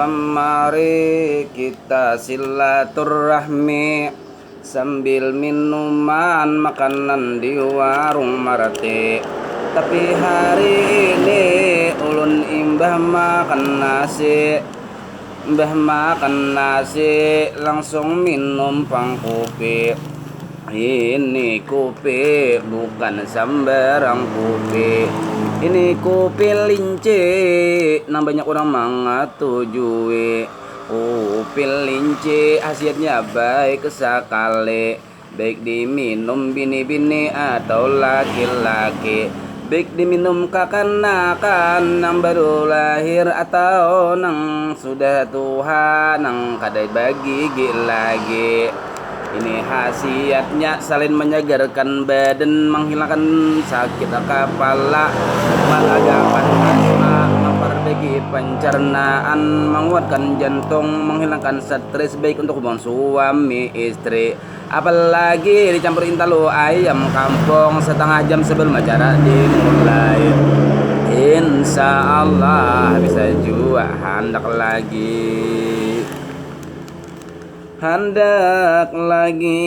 Mari kita silaturahmi sambil minuman makanan di warung Marate. Tapi hari ini ulun imbah makan nasi, langsung minum pangkopi. Ini kopi bukan sembarang kopi. Ini kopi linci, nah banyak orang mengatujui. Kopi linci khasiatnya baik sekali, baik diminum bini-bini atau laki-laki, baik diminum kekanak-kanak yang baru lahir atau nang sudah tua, nang kadai bagi lagi. Ini khasiatnya selain menyegarkan badan, menghilangkan sakit kepala, menegakkan asma, memperbaiki pencernaan, menguatkan jantung, menghilangkan stres, baik untuk hubungan suami istri. Apalagi dicampurin tahu ayam kampung setengah jam sebelum acara dimulai. Insya Allah bisa juga hendak lagi. Hendak lagi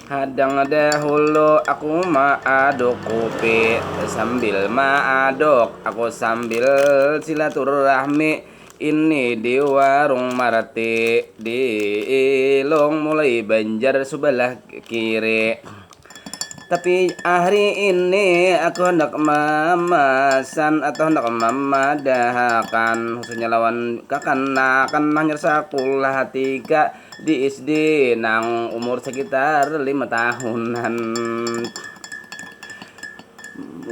hadang dahulu aku maaduk kopi, sambil maaduk aku sambil silaturahmi. Ini di warung Marate di Ilong mulai Banjar sebelah kiri. Tapi hari ini aku hendak memesan atau hendak memadahkan, khususnya lawan kekanakan hanya sekolah 3 di SD nang umur sekitar 5 tahunan.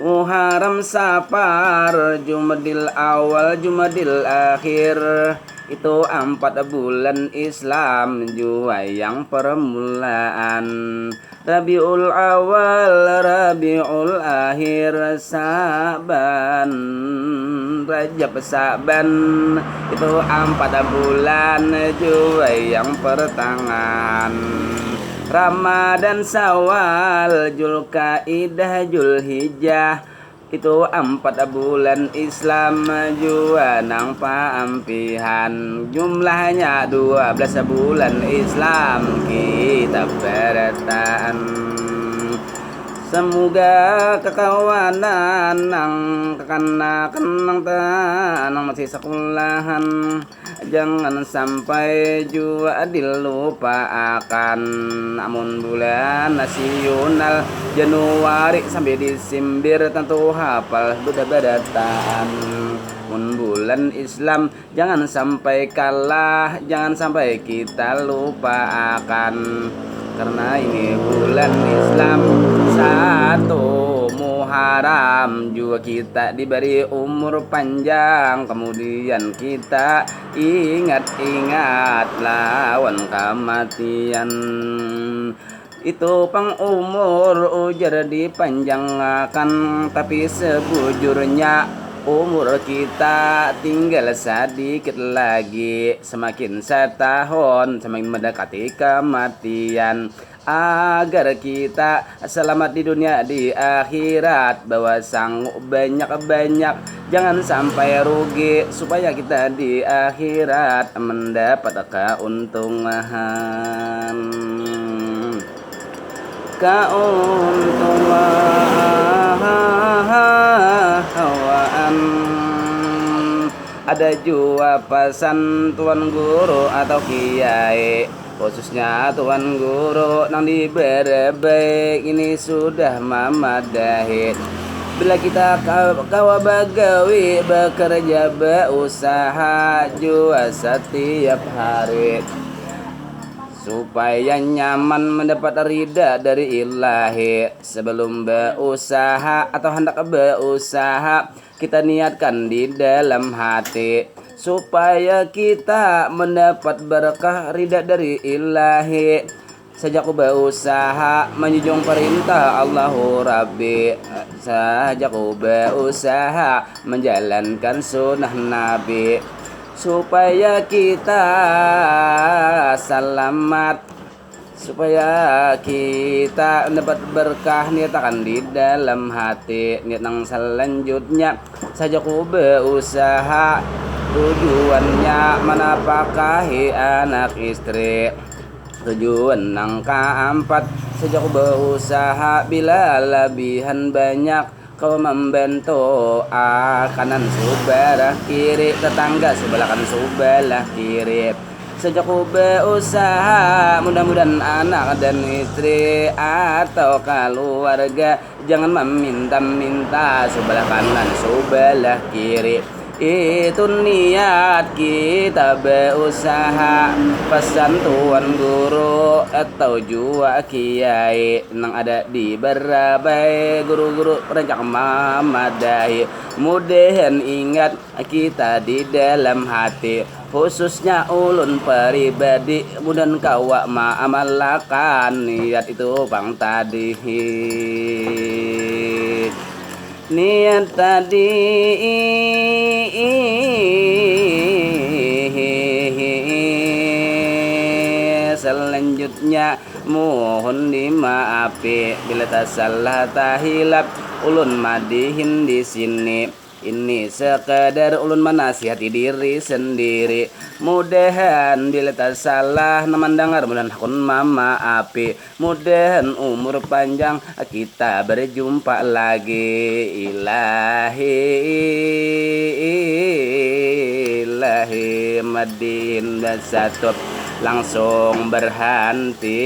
Muharram, Safar, Jumadil awal, Jumadil akhir, itu 4 bulan Islam jua yang permulaan. Rabiul awal, Rabiul akhir, Saban, Rajab, Saban, itu 4 bulan jua yang pertengahan. Ramadan, Syawal, Zulkaidah, Zulhijjah, itu 4 bulan Islam jua nang paampihan. Jumlahnya 12 bulan Islam kita berataan. Semoga kekawanan nang kekanakan nang tanang masih sekolahan, jangan sampai jua dilupakan. Namun bulan nasional Januari sampai Desember tentu hafal sudah berataan. Namun bulan Islam jangan sampai kalah, jangan sampai kita lupakan. Karena ini bulan Islam 1 Muharram juga kita diberi umur panjang. Kemudian kita ingat-ingat lawan kematian. Itu pang umur ujar dipanjangkan, tapi sebujurnya umur kita tinggal sedikit lagi. Semakin setahun semakin mendekati kematian. Agar kita selamat di dunia di akhirat, bawa sanggup banyak-banyak, jangan sampai rugi, supaya kita di akhirat mendapat keuntungan. Ada juga pesan tuan guru atau kiai, khususnya tuan guru nang di Berebek ini sudah memadai. Bila kita kawa bagawi bekerja berusaha jua setiap hari, supaya nyaman mendapat ridha dari ilahi. Sebelum berusaha atau hendak berusaha, kita niatkan di dalam hati, supaya kita mendapat berkah ridha dari ilahi. Sejak ku berusaha menjunjung perintah Allahu Rabbi, sejak ku berusaha menjalankan sunnah Nabi, supaya kita selamat supaya kita dapat berkah niatakan di dalam hati. Niat yang selanjutnya saja ku berusaha, tujuannya menafkahi anak istri. Tujuan yang keempat saja ku berusaha, bila lebihan banyak kau membantu kanan sebelah kiri, tetangga sebelah kanan sebelah kiri. Sejak ku berusaha, mudah-mudahan anak dan istri atau keluarga jangan meminta-minta sebelah kanan sebelah kiri. Itu niat kita berusaha, pesan tuan guru atau jua kiai yang ada di berabai, guru-guru perancang memadai. Mudahan ingat kita di dalam hati, khususnya ulun pribadi, mudahan kawak maamalkan niat itu bang tadi. Niat tadi selanjutnya mohon dimaafi bila tak salah tak hilap ulun madihin di sini. Ini sekedar ulun menasihati diri sendiri. Mudahan bila tak salah naman dengar, mudahan hakun mamaafi. Mudahan umur panjang kita berjumpa lagi. Ilahi madin basatub langsung berhenti.